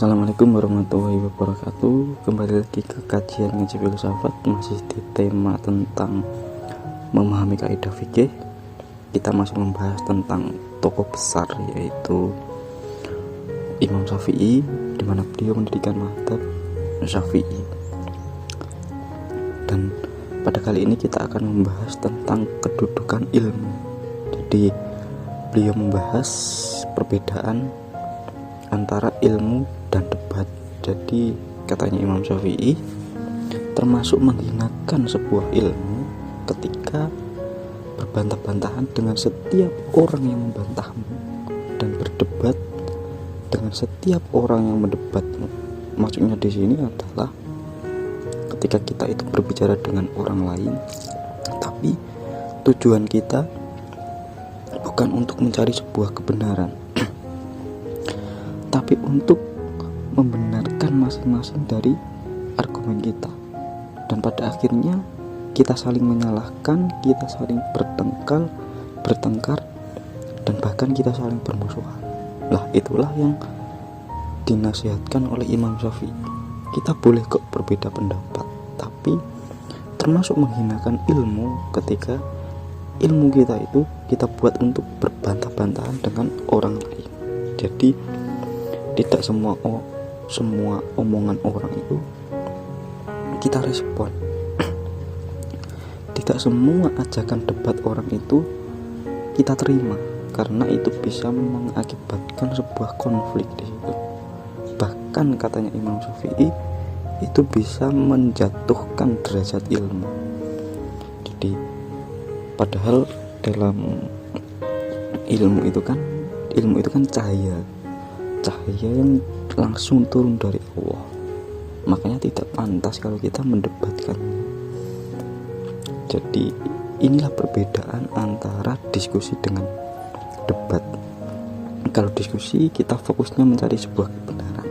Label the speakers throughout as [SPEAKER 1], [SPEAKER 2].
[SPEAKER 1] Assalamualaikum warahmatullahi wabarakatuh. Kembali lagi ke kajian ngaji filsafat, masih di tema tentang memahami kaidah fikih. Kita masih membahas tentang tokoh besar, yaitu Imam Syafi'i, di mana beliau mendirikan mazhab Syafi'i. Dan pada kali ini kita akan membahas tentang kedudukan ilmu. Jadi beliau membahas perbedaan antara ilmu dan debat. Jadi katanya Imam Syafi'i, termasuk menghinakan sebuah ilmu ketika berbantah-bantahan dengan setiap orang yang membantahmu dan berdebat dengan setiap orang yang mendebatmu. Maksudnya di sini adalah ketika kita itu berbicara dengan orang lain, tapi tujuan kita bukan untuk mencari sebuah kebenaran, tapi untuk membenarkan masing-masing dari argumen kita. Dan pada akhirnya kita saling menyalahkan, kita saling bertengkar, dan bahkan kita saling bermusuhan. Lah itulah yang dinasihatkan oleh Imam Syafi'i. Kita boleh kok berbeda pendapat, tapi termasuk menghinakan ilmu ketika ilmu kita itu kita buat untuk berbantah-bantahan dengan orang lain. Jadi tidak semua omongan orang itu kita respon. Tidak semua ajakan debat orang itu kita terima, karena itu bisa mengakibatkan sebuah konflik di situ. Bahkan katanya Imam Syafi'i, itu bisa menjatuhkan derajat ilmu. Jadi padahal dalam ilmu itu kan cahaya yang langsung turun dari Allah. Makanya tidak pantas kalau kita mendebatkan. Jadi inilah perbedaan antara diskusi dengan debat. Kalau diskusi kita fokusnya mencari sebuah kebenaran.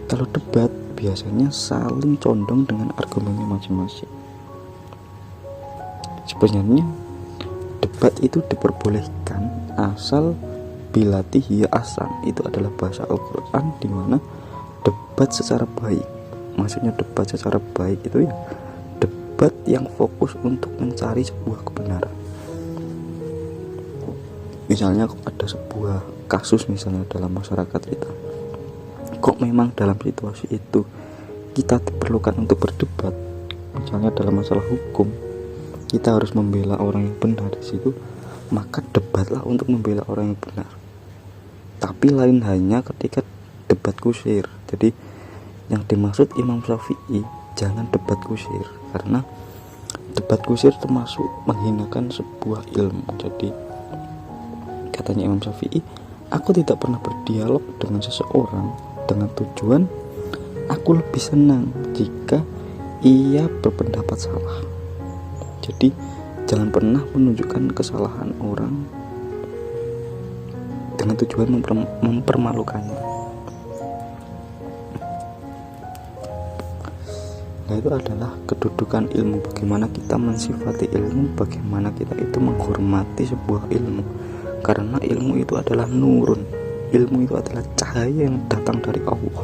[SPEAKER 1] Kalau debat biasanya saling condong dengan argumennya masing-masing. Sebenarnya debat itu diperbolehkan asal bilatihi asan, itu adalah bahasa Al-Quran, di mana debat secara baik. Maksudnya debat secara baik itu ya debat yang fokus untuk mencari sebuah kebenaran. Misalnya ada sebuah kasus misalnya dalam masyarakat kita, kok memang dalam situasi itu kita diperlukan untuk berdebat. Misalnya dalam masalah hukum, kita harus membela orang yang benar di situ, maka debatlah untuk membela orang yang benar. Tapi lain hanya ketika debat kusir. Jadi yang dimaksud Imam Syafi'i, jangan debat kusir, karena debat kusir termasuk menghinakan sebuah ilmu. Jadi katanya Imam Syafi'i, aku tidak pernah berdialog dengan seseorang dengan tujuan aku lebih senang jika ia berpendapat salah. Jadi jangan pernah menunjukkan kesalahan orang dengan tujuan mempermalukannya. Nah, itu adalah kedudukan ilmu. Bagaimana kita mensifati ilmu, bagaimana kita itu menghormati sebuah ilmu. Karena ilmu itu adalah nurun. Ilmu itu adalah cahaya yang datang dari Allah.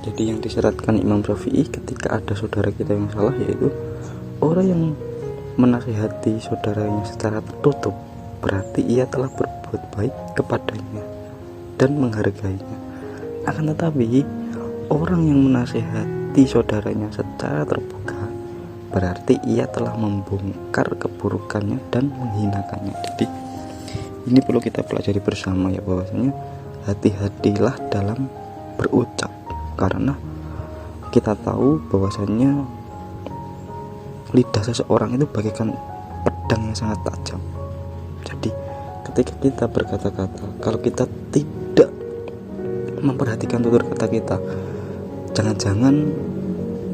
[SPEAKER 1] Jadi yang disyaratkan Imam Syafi'i ketika ada saudara kita yang salah, yaitu orang yang menasihati saudaranya secara tertutup, berarti ia telah berbuat baik kepadanya dan menghargainya. Akan tetapi orang yang menasihati saudaranya secara terbuka, berarti ia telah membongkar keburukannya dan menghinakannya. Jadi ini perlu kita pelajari bersama ya, bahwasanya hati-hatilah dalam berucap, karena kita tahu bahwasanya lidah seseorang itu bagaikan pedang yang sangat tajam. Jadi ketika kita berkata-kata, kalau kita tidak memperhatikan tutur kata kita, jangan-jangan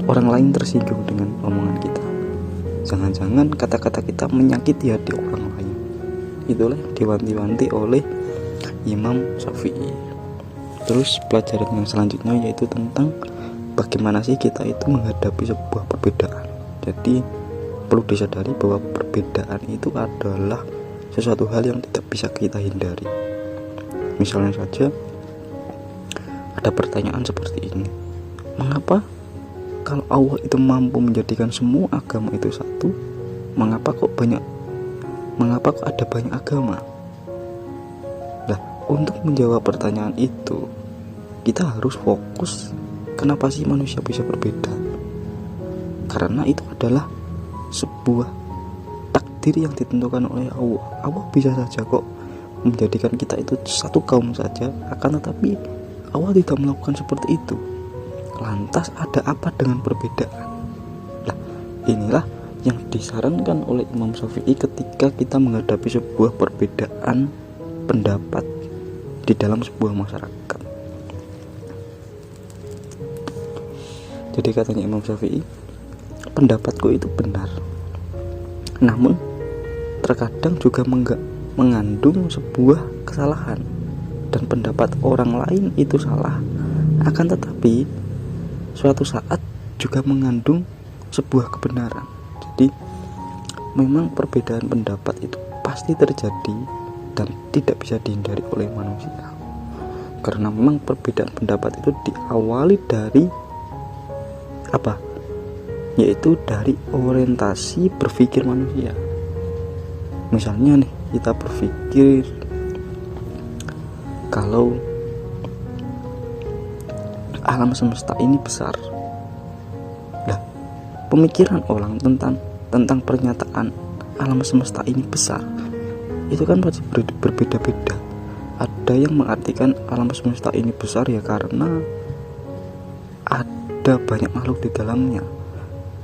[SPEAKER 1] orang lain tersinggung dengan omongan kita. Jangan-jangan kata-kata kita menyakiti hati orang lain. Itulah yang diwanti-wanti oleh Imam Syafi'i. Terus pelajaran yang selanjutnya yaitu tentang bagaimana sih kita itu menghadapi sebuah perbedaan. Jadi perlu disadari bahwa perbedaan itu adalah sesuatu hal yang tidak bisa kita hindari. Misalnya saja ada pertanyaan seperti ini, mengapa kalau Allah itu mampu menjadikan semua agama itu satu, mengapa kok ada banyak agama? Nah, untuk menjawab pertanyaan itu, kita harus fokus kenapa sih manusia bisa berbeda. Karena itu adalah sebuah takdir yang ditentukan oleh Allah. Allah bisa saja kok menjadikan kita itu satu kaum saja, akan tetapi Allah tidak melakukan seperti itu. Lantas ada apa dengan perbedaan? Nah, inilah yang disarankan oleh Imam Syafi'i ketika kita menghadapi sebuah perbedaan pendapat di dalam sebuah masyarakat. Jadi katanya Imam Syafi'i, pendapatku itu benar, namun terkadang juga mengandung sebuah kesalahan, dan pendapat orang lain itu salah, akan tetapi suatu saat juga mengandung sebuah kebenaran. Jadi memang perbedaan pendapat itu pasti terjadi dan tidak bisa dihindari oleh manusia, karena memang perbedaan pendapat itu diawali dari apa? Yaitu dari orientasi berpikir manusia. Misalnya nih, kita berpikir kalau alam semesta ini besar. Nah, pemikiran orang tentang pernyataan alam semesta ini besar itu kan pasti berbeda-beda. Ada yang mengartikan alam semesta ini besar ya karena ada banyak makhluk di dalamnya.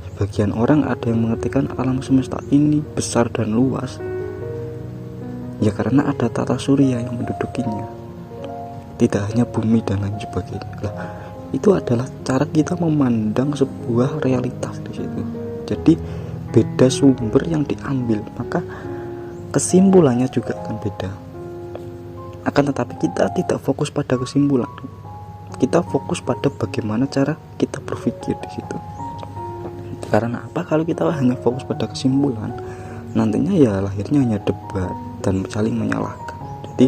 [SPEAKER 1] Sebagian orang ada yang mengartikan alam semesta ini besar dan luas ya karena ada tata surya yang mendudukinya, tidak hanya bumi dan lain sebagainya. Lah, itu adalah cara kita memandang sebuah realitas di situ. Jadi beda sumber yang diambil, maka kesimpulannya juga akan beda. Akan tetapi kita tidak fokus pada kesimpulan, kita fokus pada bagaimana cara kita berpikir di situ. Karena apa? Kalau kita hanya fokus pada kesimpulan, nantinya ya lahirnya hanya debat dan saling menyalahkan. Jadi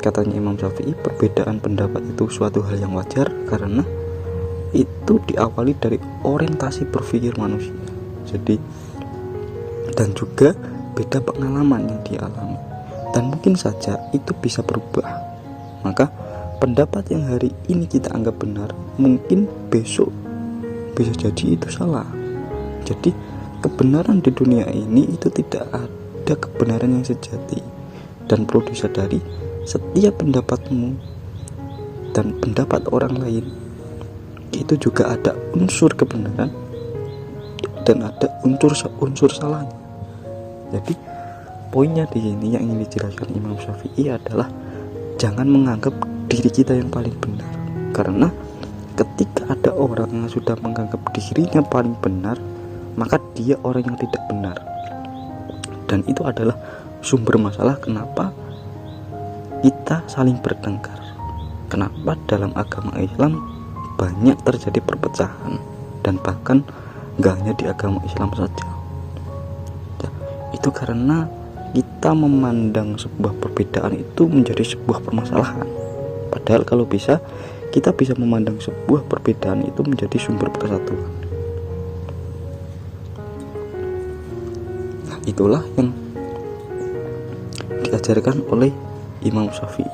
[SPEAKER 1] katanya Imam Syafi'i, perbedaan pendapat itu suatu hal yang wajar karena itu diawali dari orientasi berpikir manusia. Jadi dan juga beda pengalaman yang dialami, dan mungkin saja itu bisa berubah. Maka pendapat yang hari ini kita anggap benar, mungkin besok bisa jadi itu salah. Jadi kebenaran di dunia ini itu tidak ada kebenaran yang sejati, dan perlu disadari setiap pendapatmu dan pendapat orang lain itu juga ada unsur kebenaran dan ada unsur salahnya. Jadi poinnya di sini yang ingin dijelaskan Imam Syafi'i adalah jangan menganggap diri kita yang paling benar, karena ketika ada orang yang sudah menganggap dirinya paling benar, maka dia orang yang tidak benar. Dan itu adalah sumber masalah kenapa kita saling bertengkar. Kenapa dalam agama Islam banyak terjadi perpecahan, dan bahkan gak hanya di agama Islam saja ya, itu karena kita memandang sebuah perbedaan itu menjadi sebuah permasalahan. Padahal kalau bisa, kita bisa memandang sebuah perbedaan itu menjadi sumber persatuan. Nah, itulah yang diajarkan oleh Imam Syafi'i.